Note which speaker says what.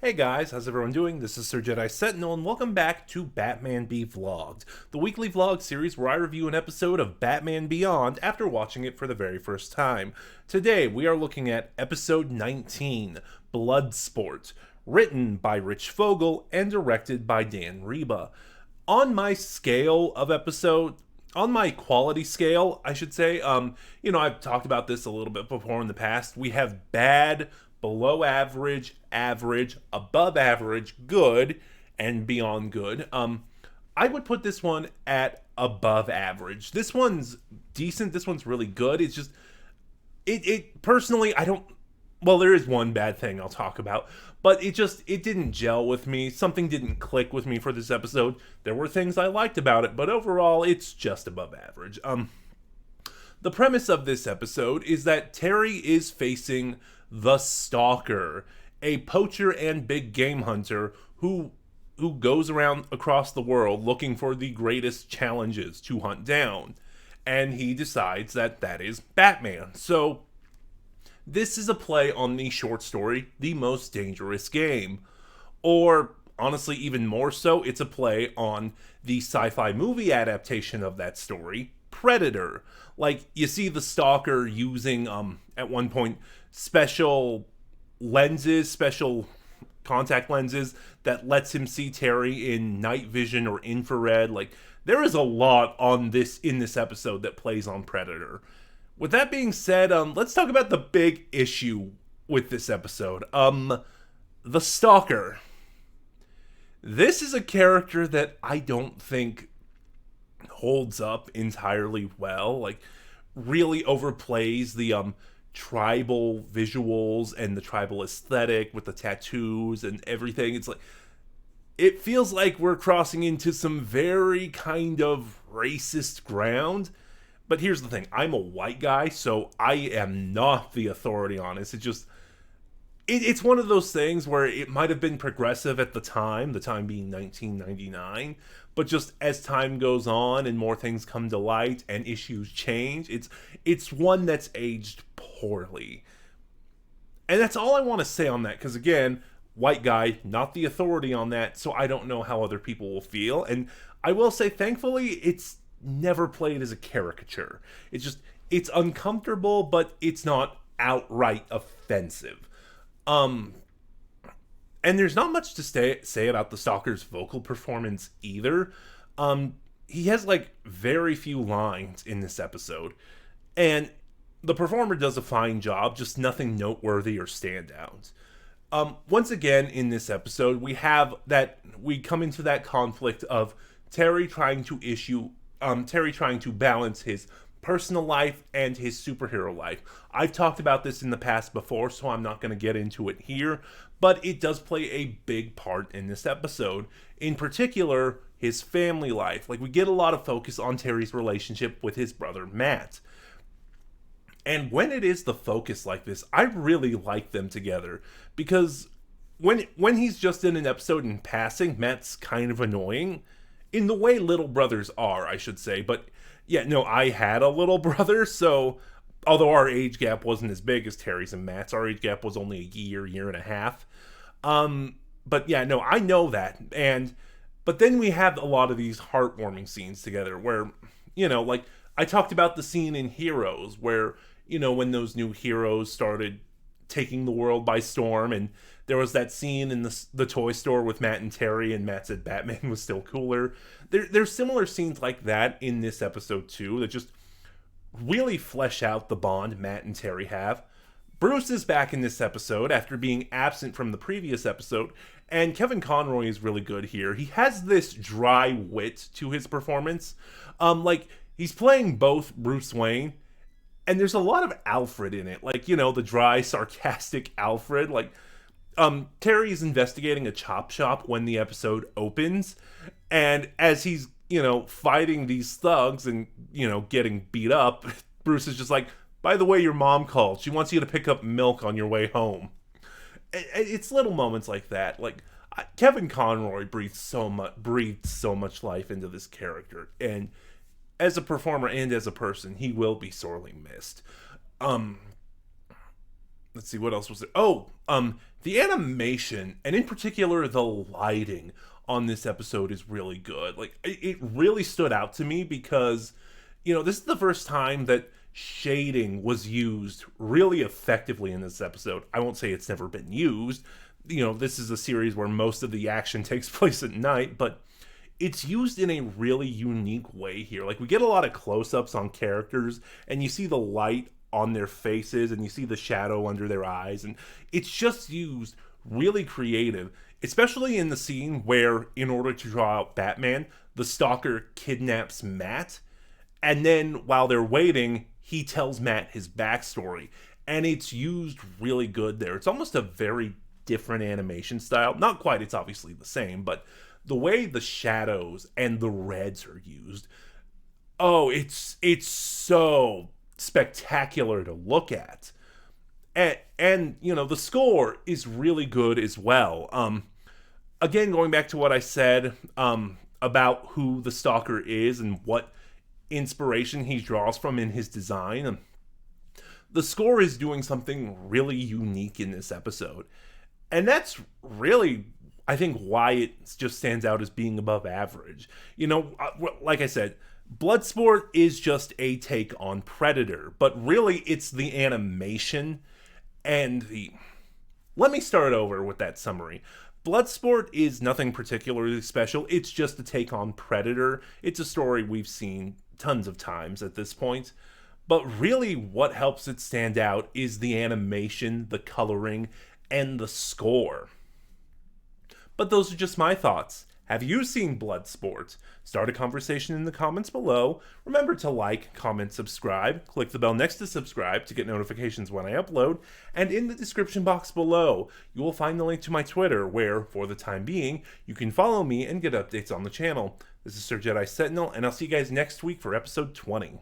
Speaker 1: Hey guys, how's everyone doing? This is Sir Jedi Sentinel, and welcome back to Batman Be Vlogged, the weekly vlog series where I review an episode of Batman Beyond after watching it for the very first time. Today, we are looking at episode 19, Bloodsport, written by Rich Fogel and directed by Dan Reba. On my scale of episode, on my quality scale, I should say, I've talked about this a little bit before in the past. We have bad, below average, average, above average, good, and beyond good. I would put this one at above average. This one's decent. This one's really good. It's just, it personally, I don't. Well, there is one bad thing I'll talk about, but it didn't gel with me. Something didn't click with me for this episode. There were things I liked about it, but overall, it's just above average. The premise of this episode is that Terry is facing the Stalker, a poacher and big game hunter who goes around across the world looking for the greatest challenges to hunt down. And he decides that is Batman. So this is a play on the short story, The Most Dangerous Game. Or, honestly, even more so, it's a play on the sci-fi movie adaptation of that story, Predator. Like, you see the Stalker using, at one point, special contact lenses that lets him see Terry in night vision or infrared. Like, there is a lot in this episode that plays on Predator. With that being said, let's talk about the big issue with this episode. The Stalker. This is a character that I don't think holds up entirely well. Like, really overplays the tribal visuals and the tribal aesthetic with the tattoos and everything. It's like, it feels like we're crossing into some very kind of racist ground. But here's the thing, I'm a white guy, so I am not the authority on this. It's one of those things where it might have been progressive at the time being 1999, but just as time goes on and more things come to light and issues change, it's one that's aged poorly. And that's all I want to say on that, because again, white guy, not the authority on that, so I don't know how other people will feel. And I will say, thankfully, it's never played as a caricature. It's uncomfortable, but it's not outright offensive. And there's not much to say about the Stalker's vocal performance either. He has like very few lines in this episode, and the performer does a fine job, just nothing noteworthy or standout. Once again in this episode, we come into that conflict of Terry trying to balance his personal life and his superhero life. I've talked about this in the past before, so I'm not going to get into it here, but it does play a big part in this episode. In particular, his family life. Like, we get a lot of focus on Terry's relationship with his brother Matt. And when it is the focus like this, I really like them together, because when he's just in an episode in passing, Matt's kind of annoying. In the way little brothers are, I should say. But yeah, no, I had a little brother, so although our age gap wasn't as big as Terry's and Matt's, our age gap was only a year and a half. But yeah, no, I know that. But then we have a lot of these heartwarming scenes together where, like I talked about the scene in Heroes where, when those new heroes started taking the world by storm, and there was that scene in the toy store with Matt and Terry, and Matt said Batman was still cooler. There's similar scenes like that in this episode too that just really flesh out the bond Matt and Terry have. Bruce is back in this episode after being absent from the previous episode, and Kevin Conroy is really good here. He has this dry wit to his performance. Like, he's playing both Bruce Wayne, and there's a lot of Alfred in it. Like, the dry, sarcastic Alfred. Like, Terry is investigating a chop shop when the episode opens, and as he's, fighting these thugs and, getting beat up, Bruce is just like, by the way, your mom called. She wants you to pick up milk on your way home. It's little moments like that. Like, Kevin Conroy breathed so much life into this character, and as a performer and as a person, he will be sorely missed. let's see, what else was there? Oh, the animation, and in particular the lighting on this episode is really good. Like it really stood out to me because, this is the first time that shading was used really effectively in this episode. I won't say it's never been used. This is a series where most of the action takes place at night, but it's used in a really unique way here. Like we get a lot of close-ups on characters, and you see the light on their faces, and you see the shadow under their eyes, and it's just used really creative, especially in the scene where, in order to draw out Batman, the Stalker kidnaps Matt, and then while they're waiting, he tells Matt his backstory, and it's used really good there. It's almost a very different animation style. Not quite, it's obviously the same, but the way the shadows and the reds are used, oh, it's so spectacular to look at. And the score is really good as well. Again, going back to what I said about who the Stalker is and what inspiration he draws from in his design, the score is doing something really unique in this episode. And that's really, I think, why it just stands out as being above average. Like I said, Bloodsport is just a take on Predator, but really it's the animation and the... Let me start over with that summary. Bloodsport is nothing particularly special. It's just a take on Predator. It's a story we've seen tons of times at this point. But really what helps it stand out is the animation, the coloring, and the score. But those are just my thoughts. Have you seen Bloodsport? Start a conversation in the comments below. Remember to like, comment, subscribe. Click the bell next to subscribe to get notifications when I upload. And in the description box below, you will find the link to my Twitter, where, for the time being, you can follow me and get updates on the channel. This is Sir Jedi Sentinel, and I'll see you guys next week for episode 20.